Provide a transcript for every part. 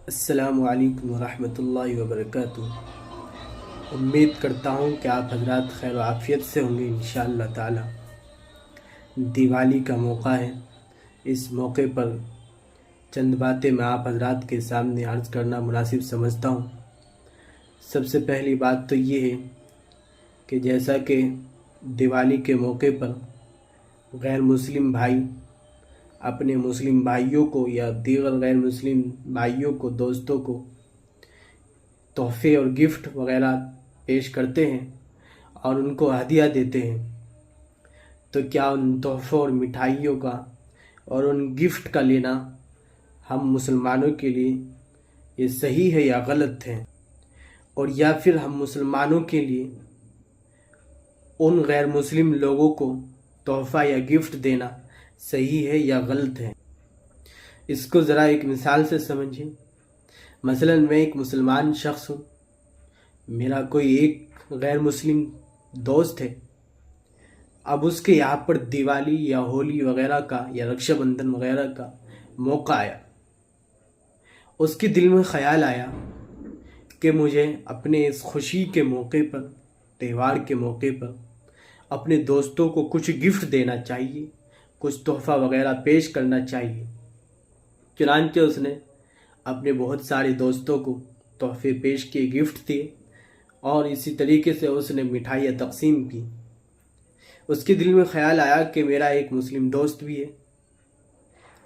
السلام علیکم ورحمۃ اللہ وبرکاتہ۔ امید کرتا ہوں کہ آپ حضرات خیر و عافیت سے ہوں گے انشاءاللہ تعالی۔ دیوالی کا موقع ہے، اس موقع پر چند باتیں میں آپ حضرات کے سامنے عرض کرنا مناسب سمجھتا ہوں۔ سب سے پہلی بات تو یہ ہے کہ جیسا کہ دیوالی کے موقع پر غیر مسلم بھائی اپنے مسلم بھائیوں کو یا دیگر غیر مسلم بھائیوں کو، دوستوں کو تحفے اور گفٹ وغیرہ پیش کرتے ہیں اور ان کو ہدیہ دیتے ہیں، تو کیا ان تحفوں اور مٹھائیوں کا اور ان گفٹ کا لینا ہم مسلمانوں کے لیے یہ صحیح ہے یا غلط ہے؟ اور یا پھر ہم مسلمانوں کے لیے ان غیر مسلم لوگوں کو تحفہ یا گفٹ دینا صحیح ہے یا غلط ہے؟ اس کو ذرا ایک مثال سے سمجھیں۔ مثلا میں ایک مسلمان شخص ہوں، میرا کوئی ایک غیر مسلم دوست ہے، اب اس کے یہاں پر دیوالی یا ہولی وغیرہ کا یا رکشا بندھن وغیرہ کا موقع آیا۔ اس کے دل میں خیال آیا کہ مجھے اپنے اس خوشی کے موقع پر، تہوار کے موقع پر اپنے دوستوں کو کچھ گفٹ دینا چاہیے، کچھ تحفہ وغیرہ پیش کرنا چاہیے۔ چنانچہ اس نے اپنے بہت سارے دوستوں کو تحفے پیش کیے، گفٹ دیے، اور اسی طریقے سے اس نے مٹھائیاں تقسیم کی۔ اس کے دل میں خیال آیا کہ میرا ایک مسلم دوست بھی ہے،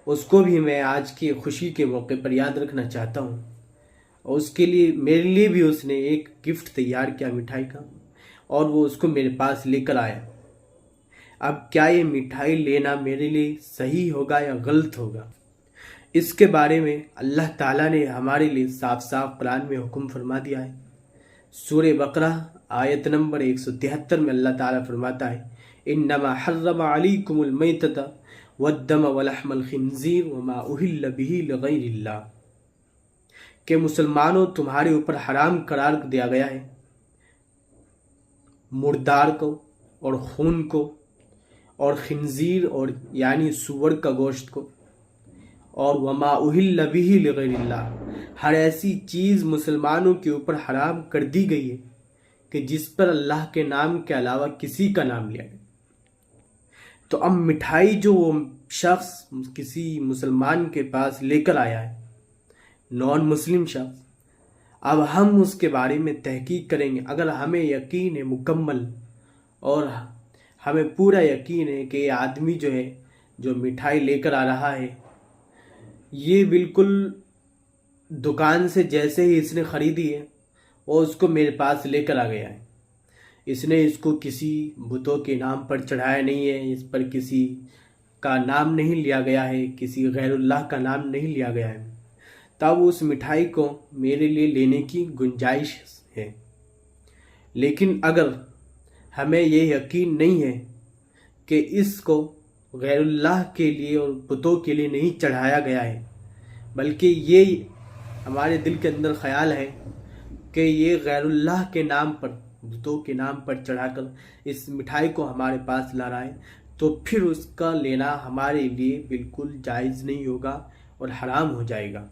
اس کو بھی میں آج کی خوشی کے موقع پر یاد رکھنا چاہتا ہوں، اور اس کے لیے میرے لیے بھی اس نے ایک گفٹ تیار کیا مٹھائی کا، اور وہ اس کو میرے پاس لے کر آیا۔ اب کیا یہ مٹھائی لینا میرے لیے صحیح ہوگا یا غلط ہوگا؟ اس کے بارے میں اللہ تعالیٰ نے ہمارے لیے صاف صاف قرآن میں حکم فرما دیا ہے۔ سورہ بقرہ آیت نمبر 173 میں اللہ تعالیٰ فرماتا ہے، انما حرم علیکم المیتۃ والدم ولحم الخنزیر وما اہل بہ لغیر اللہ، کہ مسلمانوں تمہارے اوپر حرام قرار دیا گیا ہے مردار کو اور خون کو اور خنزیر اور یعنی سور کا گوشت کو، اور وما اہل بہ لغیر اللہ، ہر ایسی چیز مسلمانوں کے اوپر حرام کر دی گئی ہے کہ جس پر اللہ کے نام کے علاوہ کسی کا نام لیا گیا۔ تو اب مٹھائی جو وہ شخص کسی مسلمان کے پاس لے کر آیا ہے، نان مسلم شخص، اب ہم اس کے بارے میں تحقیق کریں گے۔ اگر ہمیں یقین ہے مکمل اور ہمیں پورا یقین ہے کہ یہ آدمی جو ہے جو مٹھائی لے کر آ رہا ہے، یہ بالکل دکان سے جیسے ہی اس نے خریدی ہے وہ اس کو میرے پاس لے کر آ گیا ہے، اس نے اس کو کسی بتوں کے نام پر چڑھایا نہیں ہے، اس پر کسی کا نام نہیں لیا گیا ہے، کسی غیر اللہ کا نام نہیں لیا گیا ہے، تب اس مٹھائی کو میرے لیے لینے کی گنجائش ہے۔ لیکن اگر ہمیں یہ یقین نہیں ہے کہ اس کو غیر اللہ کے لیے اور بتوں کے لیے نہیں چڑھایا گیا ہے، بلکہ یہ ہمارے دل کے اندر خیال ہے کہ یہ غیر اللہ کے نام پر، بتوں کے نام پر چڑھا کر اس مٹھائی کو ہمارے پاس لا رہا ہے، تو پھر اس کا لینا ہمارے لیے بالکل جائز نہیں ہوگا اور حرام ہو جائے گا،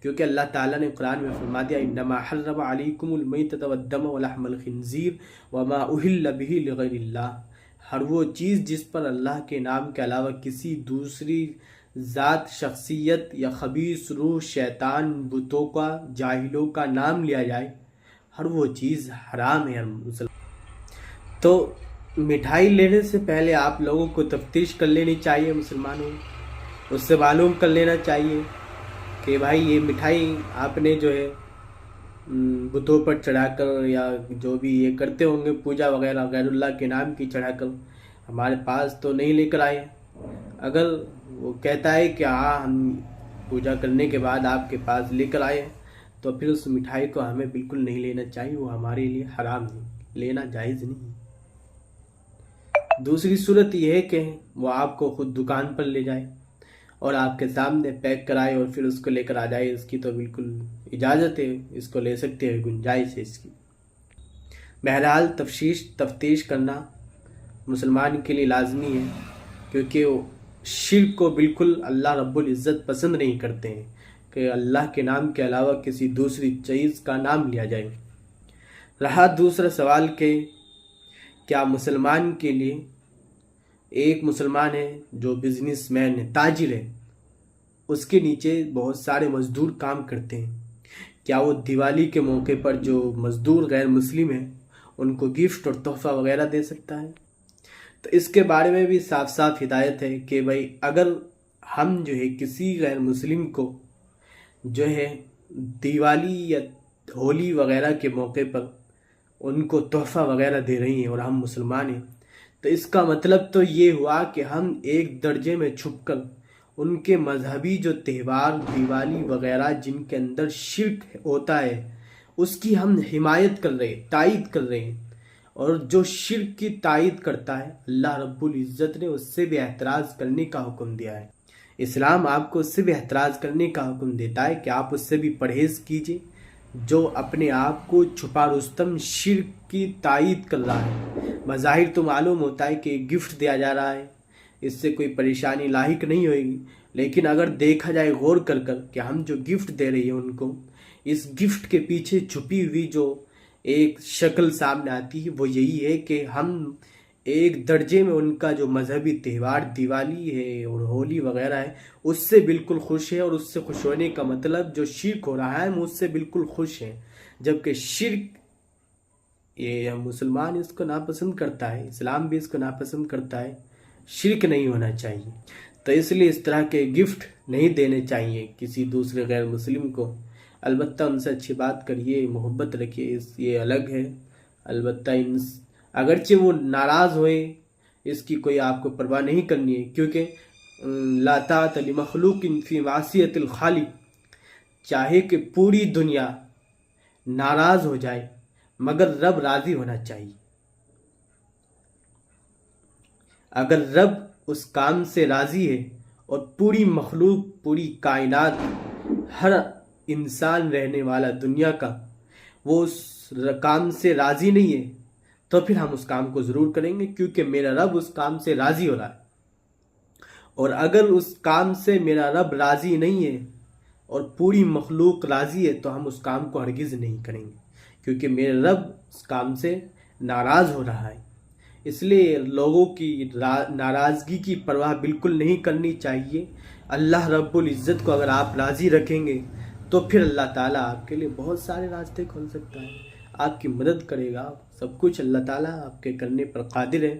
کیونکہ اللہ تعالیٰ نے قرآن میں فرما دیا، انما حرم علیکم المیتۃ والدم ولحم الخنزیر وما اہل بہ لغیر اللہ، ہر وہ چیز جس پر اللہ کے نام کے علاوہ کسی دوسری ذات، شخصیت یا خبیث روح، شیطان، بتوں کا، جاہلوں کا نام لیا جائے، ہر وہ چیز حرام ہے۔ تو مٹھائی لینے سے پہلے آپ لوگوں کو تفتیش کر لینی چاہیے، مسلمانوں اس سے معلوم کر لینا چاہیے کہ بھائی یہ مٹھائی آپ نے جو ہے بتوں پر چڑھا کر یا جو بھی یہ کرتے ہوں گے پوجا وغیرہ غیر اللہ کے نام کی چڑھا کر ہمارے پاس تو نہیں لے کر آئے۔ اگر وہ کہتا ہے کہ ہاں ہم پوجا کرنے کے بعد آپ کے پاس لے کر آئے، تو پھر اس مٹھائی کو ہمیں بالکل نہیں لینا چاہیے، وہ ہمارے لیے حرام ہے، لینا جائز نہیں۔ دوسری صورت یہ ہے کہ وہ آپ کو خود دکان پر لے جائے اور آپ کے سامنے پیک کرائے اور پھر اس کو لے کر آ جائے، اس کی تو بالکل اجازت ہے، اس کو لے سکتے ہیں، گنجائش ہے اس کی۔ بہرحال تفتیش کرنا مسلمان کے لیے لازمی ہے، کیونکہ وہ شرک کو بالکل اللہ رب العزت پسند نہیں کرتے ہیں۔ کہ اللہ کے نام کے علاوہ کسی دوسری چیز کا نام لیا جائے۔ رہا دوسرا سوال کہ کیا مسلمان کے لیے، ایک مسلمان ہے جو بزنس مین ہے، تاجر ہے، اس کے نیچے بہت سارے مزدور کام کرتے ہیں، کیا وہ دیوالی کے موقع پر جو مزدور غیر مسلم ہیں ان کو گفٹ اور تحفہ وغیرہ دے سکتا ہے؟ تو اس کے بارے میں بھی صاف صاف ہدایت ہے کہ بھائی اگر ہم جو ہے کسی غیر مسلم کو جو ہے دیوالی یا ہولی وغیرہ کے موقع پر ان کو تحفہ وغیرہ دے رہی ہیں اور ہم مسلمان ہیں، تو اس کا مطلب تو یہ ہوا کہ ہم ایک درجے میں چھپ کر ان کے مذہبی جو تہوار دیوالی وغیرہ جن کے اندر شرک ہوتا ہے اس کی ہم حمایت کر رہے ہیں، تائید کر رہے ہیں، اور جو شرک کی تائید کرتا ہے اللہ رب العزت نے اس سے بھی احتراز کرنے کا حکم دیا ہے۔ اسلام آپ کو اس سے بھی احتراز کرنے کا حکم دیتا ہے کہ آپ اس سے بھی پرہیز کیجئے جو اپنے آپ کو چھپا رستم شرک کی تائید کر رہا ہے۔ بظاہر تو معلوم ہوتا ہے کہ گفٹ دیا جا رہا ہے، اس سے کوئی پریشانی لاحق نہیں ہوئے گی، لیکن اگر دیکھا جائے غور کر کر کہ ہم جو گفٹ دے رہے ہیں ان کو، اس گفٹ کے پیچھے چھپی ہوئی جو ایک شکل سامنے آتی ہے وہ یہی ہے کہ ہم ایک درجے میں ان کا جو مذہبی تہوار دیوالی ہے اور ہولی وغیرہ ہے اس سے بالکل خوش ہے، اور اس سے خوش ہونے کا مطلب جو شرک ہو رہا ہے ہم اس سے بالکل خوش ہیں، جبکہ شرک یہ مسلمان اس کو ناپسند کرتا ہے، اسلام بھی اس کو ناپسند کرتا ہے، شرک نہیں ہونا چاہیے۔ تو اس لیے اس طرح کے گفٹ نہیں دینے چاہیے کسی دوسرے غیر مسلم کو، البتہ ان سے اچھی بات کریے، محبت رکھیے، یہ الگ ہے، البتہ اگرچہ وہ ناراض ہوئے اس کی کوئی آپ کو پرواہ نہیں کرنی ہے، کیونکہ لا طاعۃ لمخلوق فی معصیۃ الخالق، چاہے کہ پوری دنیا ناراض ہو جائے مگر رب راضی ہونا چاہیے۔ اگر رب اس کام سے راضی ہے اور پوری مخلوق، پوری کائنات، ہر انسان رہنے والا دنیا کا وہ اس کام سے راضی نہیں ہے تو پھر ہم اس کام کو ضرور کریں گے، کیونکہ میرا رب اس کام سے راضی ہو رہا ہے۔ اور اگر اس کام سے میرا رب راضی نہیں ہے اور پوری مخلوق راضی ہے تو ہم اس کام کو ہرگز نہیں کریں گے، کیونکہ میرا رب اس کام سے ناراض ہو رہا ہے۔ اس لیے لوگوں کی ناراضگی کی پرواہ بالکل نہیں کرنی چاہیے۔ اللہ رب العزت کو اگر آپ راضی رکھیں گے تو پھر اللہ تعالیٰ آپ کے لیے بہت سارے راستے کھول سکتا ہے، آپ کی مدد کرے گا، سب کچھ اللہ تعالیٰ آپ کے کرنے پر قادر ہے،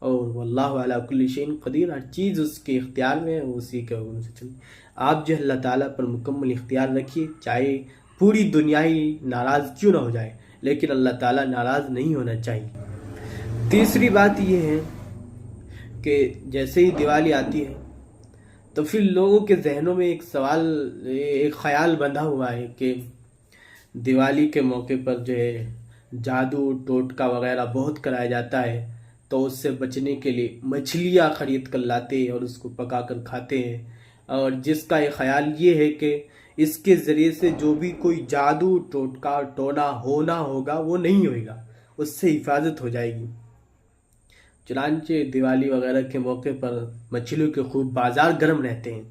اور واللہ علی کل شیء قدیر، ہر چیز اس کے اختیار میں ہے، اسی کے حکم سے چلیں۔ آپ جو اللہ تعالیٰ پر مکمل اختیار رکھیے، چاہے پوری دنیا ہی ناراض کیوں نہ ہو جائے لیکن اللہ تعالیٰ ناراض نہیں ہونا چاہیے۔ تیسری بات یہ ہے کہ جیسے ہی دیوالی آتی ہے تو پھر لوگوں کے ذہنوں میں ایک سوال، ایک خیال بندھا ہوا ہے کہ دیوالی کے موقع پر جو ہے جادو ٹوٹکا وغیرہ بہت کرایا جاتا ہے، تو اس سے بچنے کے لیے مچھلیاں خرید کر لاتے ہیں اور اس کو پکا کر کھاتے ہیں، اور جس کا ایک خیال یہ ہے کہ اس کے ذریعے سے جو بھی کوئی جادو ٹوٹکا ٹونا ہونا ہوگا وہ نہیں ہوئے گا، اس سے حفاظت ہو جائے گی۔ چنانچہ دیوالی وغیرہ کے موقع پر مچھلیوں کے خوب بازار گرم رہتے ہیں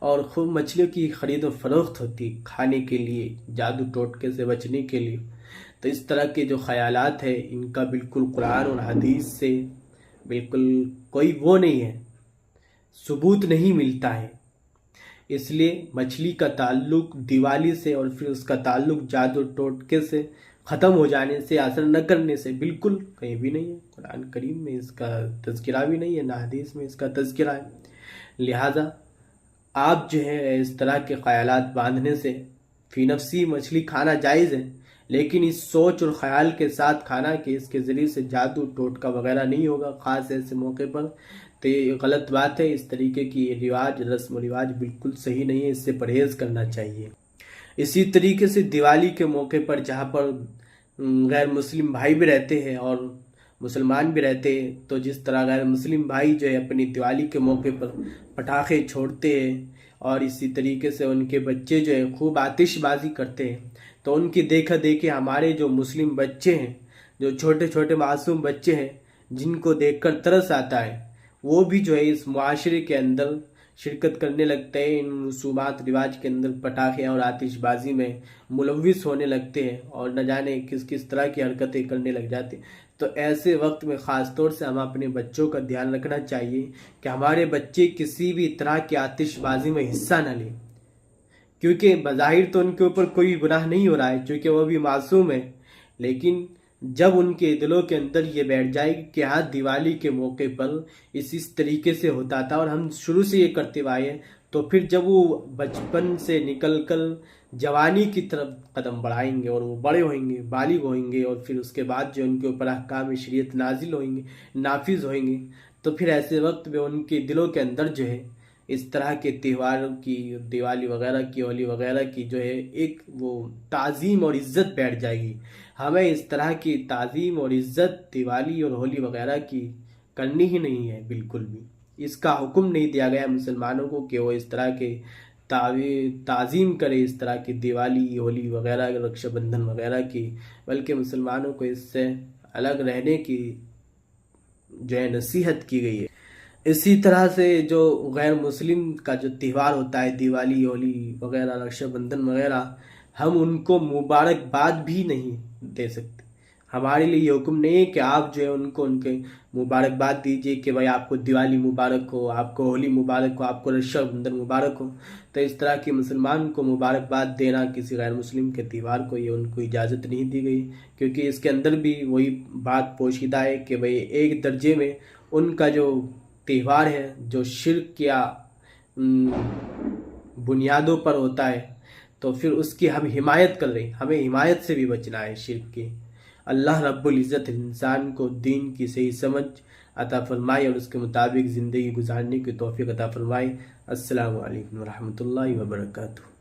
اور خوب مچھلیوں کی خرید و فروخت ہوتی کھانے کے لیے، جادو ٹوٹکے سے بچنے کے لیے۔ تو اس طرح کے جو خیالات ہیں ان کا بالکل قرآن اور حدیث سے بالکل کوئی وہ نہیں ہے، ثبوت نہیں ملتا ہے۔ اس لیے مچھلی کا تعلق دیوالی سے اور پھر اس کا تعلق جادو ٹوٹکے سے ختم ہو جانے سے، اثر نہ کرنے سے بالکل کہیں بھی نہیں ہے، قرآن کریم میں اس کا تذکرہ بھی نہیں ہے، نہ حدیث میں اس کا تذکرہ ہے۔ لہٰذا آپ جو ہے اس طرح کے خیالات باندھنے سے فی نفسی مچھلی کھانا جائز ہے، لیکن اس سوچ اور خیال کے ساتھ کھانا کہ اس کے ذریعے سے جادو ٹوٹکا وغیرہ نہیں ہوگا خاص ایسے موقع پر، تو یہ غلط بات ہے۔ اس طریقے کی رواج، رسم و رواج بالکل صحیح نہیں ہے، اس سے پرہیز کرنا چاہیے۔ اسی طریقے سے دیوالی کے موقع پر جہاں پر غیر مسلم بھائی بھی رہتے ہیں اور مسلمان بھی رہتے ہیں، تو جس طرح غیر مسلم بھائی جو ہے اپنی دیوالی کے موقع پر پٹاخے چھوڑتے ہیں اور اسی طریقے سے ان کے بچے جو ہے خوب آتش بازی کرتے ہیں، تو ان کی دیکھا دیکھے ہمارے جو مسلم بچے ہیں، جو چھوٹے چھوٹے معصوم بچے ہیں، جن کو دیکھ کر ترس آتا ہے، وہ بھی جو ہے اس معاشرے کے اندر شرکت کرنے لگتے ہیں، ان رسومات رواج کے اندر پٹاخے اور آتش بازی میں ملوث ہونے لگتے ہیں اور نہ جانے کس کس طرح کی حرکتیں کرنے لگ جاتے ہیں، تو ایسے وقت میں خاص طور سے ہم اپنے بچوں کا دھیان رکھنا چاہیے کہ ہمارے بچے کسی بھی طرح کی آتش بازی میں حصہ نہ لیں، کیونکہ بظاہر تو ان کے اوپر کوئی گناہ نہیں ہو رہا ہے کیونکہ وہ بھی معصوم ہے، لیکن جب ان کے دلوں کے اندر یہ بیٹھ جائے گی کہ ہاں دیوالی کے موقع پر اس طریقے سے ہوتا تھا اور ہم شروع سے یہ کرتے آئے ہیں، تو پھر جب وہ بچپن سے نکل کر جوانی کی طرف قدم بڑھائیں گے اور وہ بڑے ہوئیں گے، بالغ ہوئیں گے، اور پھر اس کے بعد جو ان کے اوپر احکام شریعت نازل ہوئیں گے، نافذ ہوئیں گے، تو پھر ایسے وقت میں ان کے دلوں کے اندر جو ہے اس طرح کے تہواروں کی، دیوالی وغیرہ کی، ہولی وغیرہ کی جو ہے ایک وہ تعظیم اور عزت بیٹھ جائے گی۔ ہمیں اس طرح کی تعظیم اور عزت دیوالی اور ہولی وغیرہ کی کرنی ہی نہیں ہے، بالکل بھی اس کا حکم نہیں دیا گیا مسلمانوں کو کہ وہ اس طرح کے تعظیم کرے، اس طرح کی دیوالی ہولی وغیرہ رکشا بندھن وغیرہ کی، بلکہ مسلمانوں کو اس سے الگ رہنے کی جو ہے نصیحت کی گئی ہے۔ اسی طرح سے جو غیر مسلم کا جو تہوار ہوتا ہے دیوالی ہولی وغیرہ رکشا بندھن وغیرہ، ہم ان کو مبارکباد بھی نہیں دے سکتے۔ ہمارے لیے یہ حکم نہیں ہے کہ آپ جو ہے ان کو ان کے مبارکباد دیجئے کہ بھائی آپ کو دیوالی مبارک ہو، آپ کو ہولی مبارک ہو، آپ کو رکشا بندھن مبارک ہو، تو اس طرح کی مسلمان کو مبارکباد دینا کسی غیر مسلم کے تہوار کو، یہ ان کو اجازت نہیں دی گئی، کیونکہ اس کے اندر بھی وہی بات پوشیدہ ہے کہ بھئی ایک درجے میں ان کا جو تہوار ہے جو شرک یا بنیادوں پر ہوتا ہے، تو پھر اس کی ہم حمایت کر رہے ہیں، ہمیں حمایت سے بھی بچنا ہے شرک کی۔ اللہ رب العزت انسان کو دین کی صحیح سمجھ عطا فرمائے اور اس کے مطابق زندگی گزارنے کی توفیق عطا فرمائے۔ السلام علیکم ورحمۃ اللہ وبرکاتہ۔